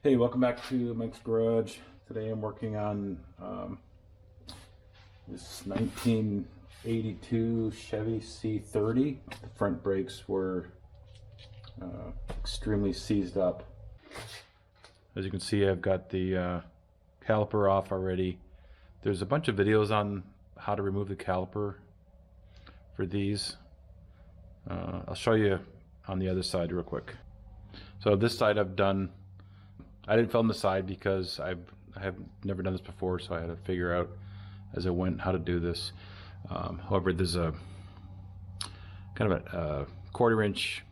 Hey, welcome back to Mike's Garage. Today I'm working on this 1982 Chevy C30. The front brakes were extremely seized up. As you can see, I've got the caliper off already. There's a bunch of videos on how to remove the caliper for these. I'll show you on the other side real quick. So this side I've done. I didn't film the side because I have never done this before, so I had to figure out as I went how to do this. However, there's a kind of a 1/4 inch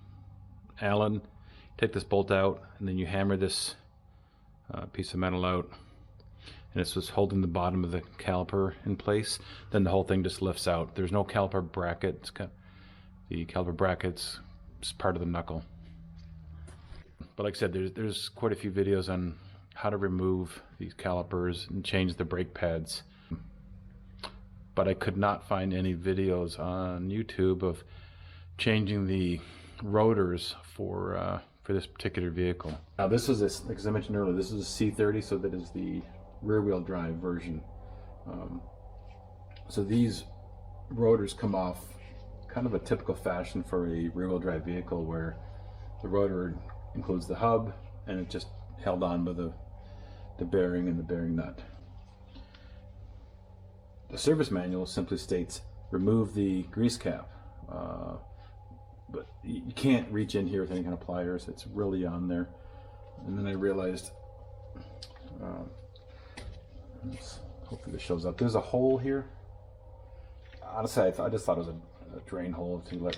Allen. Take this bolt out, and then you hammer this piece of metal out, and it's just holding the bottom of the caliper in place. Then the whole thing just lifts out. There's no caliper bracket. The caliper bracket's part of the knuckle. But like I said, there's quite a few videos on how to remove these calipers and change the brake pads. But I could not find any videos on YouTube of changing the rotors for this particular vehicle. Now this is this, like as I mentioned earlier, this is a C30, so that is the rear-wheel drive version. So these rotors come off kind of a typical fashion for a rear-wheel drive vehicle, where the rotor includes the hub and it just held on by the bearing and the bearing nut. The service manual simply states remove the grease cap, but you can't reach in here with any kind of pliers. It's really on there. And then I realized, hopefully this shows up, there's a hole here. Honestly, I just thought it was a drain hole to let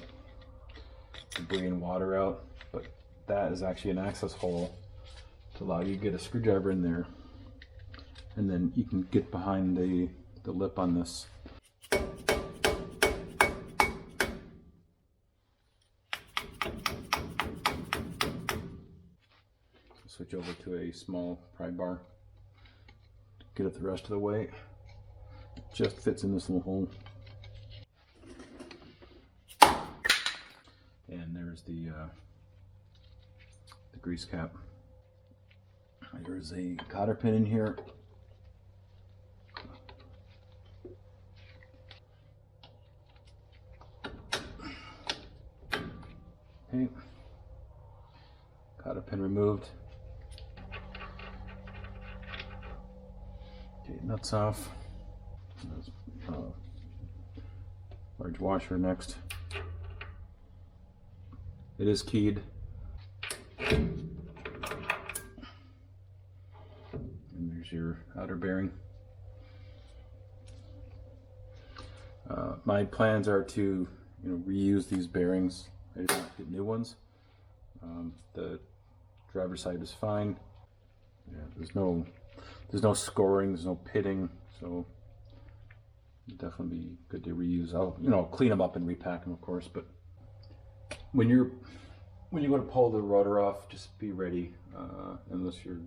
debris and water out, but that is actually an access hole to allow you to get a screwdriver in there, and then you can get behind the lip on this. Switch over to a small pry bar, get it the rest of the way. It just fits in this little hole. And there's the grease cap. There's a cotter pin in here. Okay. Cotter pin removed. Okay, nuts off. There's large washer next. It is keyed. And there's your outer bearing. My plans are to, reuse these bearings. I did not get new ones. The driver's side is fine. Yeah, there's no scoring, there's no pitting, so it'd definitely be good to reuse. I'll clean them up and repack them, of course, but when you go to pull the rotor off, just be ready. Unless you're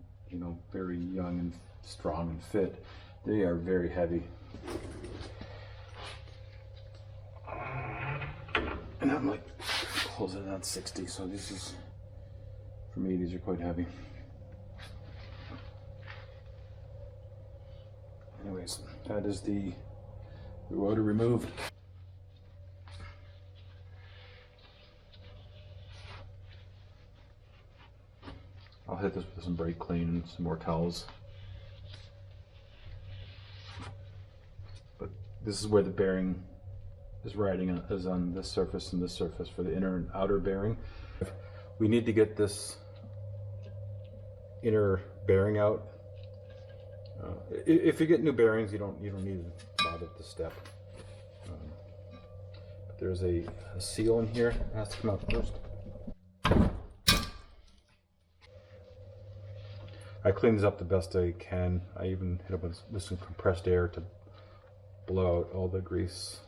very young and strong and fit, they are very heavy. And I'm like closing on 60, so this is, for me, these are quite heavy. Anyways, that is the rotor removed. I'll hit this with some brake clean and some more towels. But this is where the bearing is riding on, is on this surface and this surface for the inner and outer bearing. We need to get this inner bearing out. If you get new bearings, you don't need to bother with this step. But there's a seal in here. It has to come out first. I cleaned this up the best I can. I even hit it with some compressed air to blow out all the grease.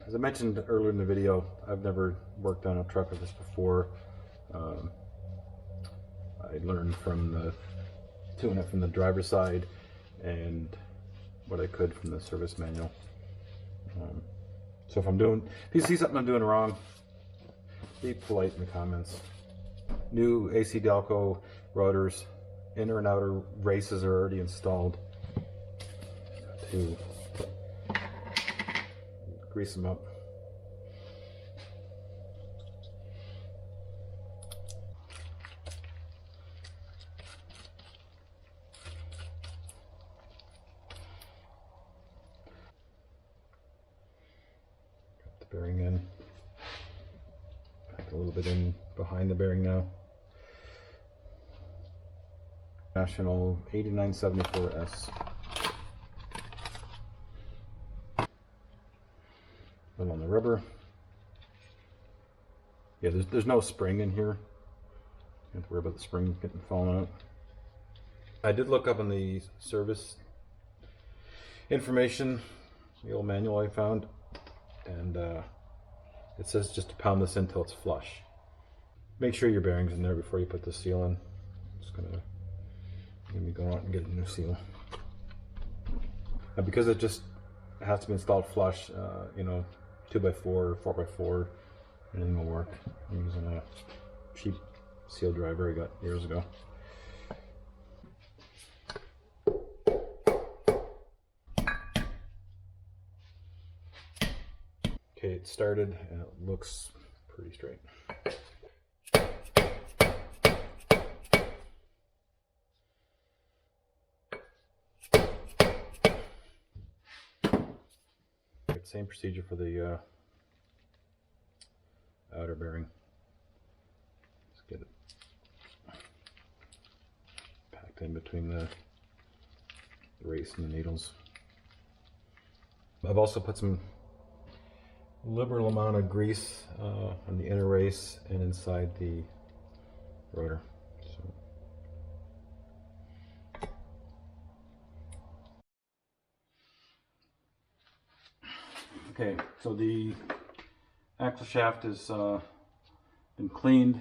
As I mentioned earlier in the video, I've never worked on a truck like this before. I learned from doing it from the driver's side and what I could from the service manual. So if you see something I'm doing wrong, be polite in the comments. New ACDelco rotors, inner and outer races are already installed. To grease them up. Got the bearing in. Back a little bit in behind the bearing now. National 8974S. Then on the rubber. Yeah, there's no spring in here. You have to worry about the spring getting falling out. I did look up on the service information, the old manual I found, and it says just to pound this in until it's flush. Make sure your bearing's in there before you put the seal in. Just gonna go out and get a new seal. Because it just has to be installed flush, you know, 2x4 or 4x4, anything will work. I'm using a cheap seal driver I got years ago. Okay, it started and it looks pretty straight. Same procedure for the outer bearing. Just get it packed in between the race and the needles. I've also put some liberal amount of grease on the inner race and inside the rotor. Okay, so the axle shaft has been cleaned,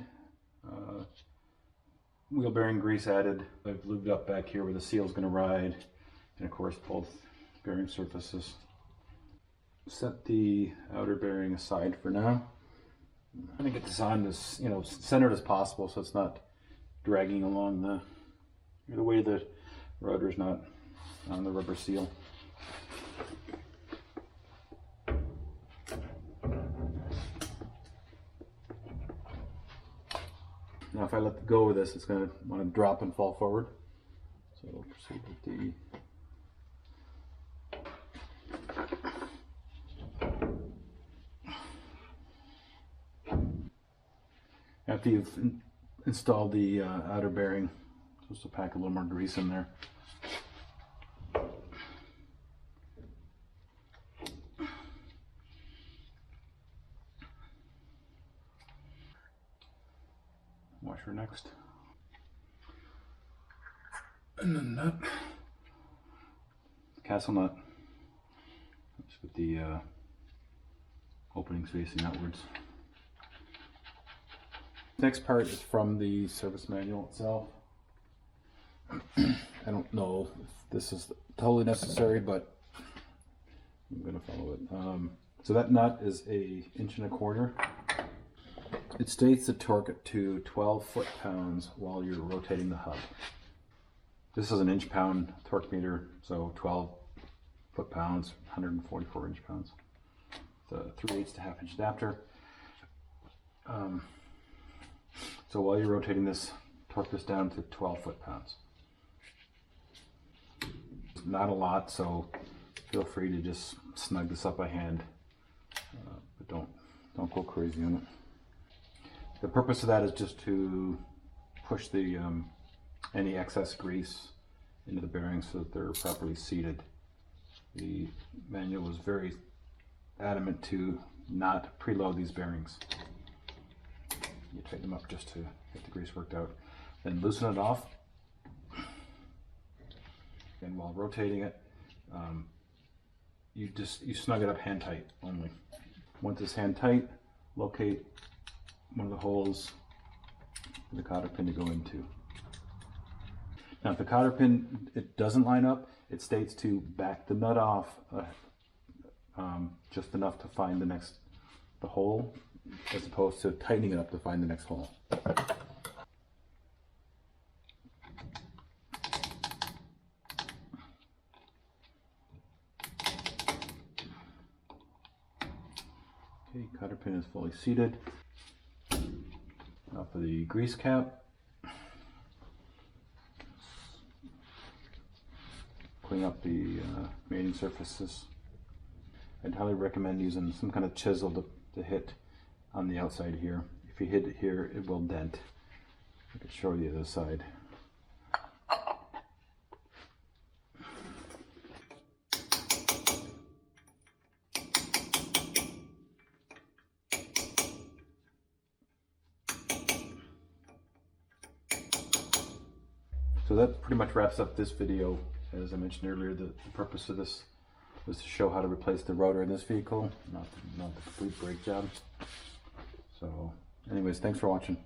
wheel bearing grease added. I've lubed up back here where the seal is going to ride, and of course both bearing surfaces. Set the outer bearing aside for now. I'm going to get this on as, you know, centered as possible so it's not dragging along the way the rotor is not on the rubber seal. Now if I let go of this, it's going to want to drop and fall forward. So we'll proceed with the... After you've installed the outer bearing, supposed to pack a little more grease in there. Washer next. And then nut. Castle nut. Just with the openings facing outwards. Next part is from the service manual itself. I don't know if this is totally necessary, but I'm going to follow it. So that nut is 1.25 inches. It states the torque to 12 foot-pounds while you're rotating the hub. This is an inch-pound torque meter, so 12 foot-pounds, 144 inch-pounds. It's a 3/8 to 1/2 inch adapter. So while you're rotating this, torque this down to 12 foot-pounds. Not a lot, so feel free to just snug this up by hand, but don't go crazy on it. The purpose of that is just to push the any excess grease into the bearings so that they're properly seated. The manual was very adamant to not preload these bearings. You tighten them up just to get the grease worked out. Then loosen it off. And while rotating it, you snug it up hand tight only. Once it's hand tight, locate one of the holes for the cotter pin to go into. Now if the cotter pin it doesn't line up, it states to back the nut off just enough to find the hole, as opposed to tightening it up to find the next hole. Okay, cotter pin is fully seated. Now for the grease cap. Clean up the mating surfaces. I'd highly recommend using some kind of chisel to hit on the outside here. If you hit it here, it will dent. I can show you the other side. So that pretty much wraps up this video. As I mentioned earlier, the purpose of this was to show how to replace the rotor in this vehicle, not the complete brake job. So anyways, thanks for watching.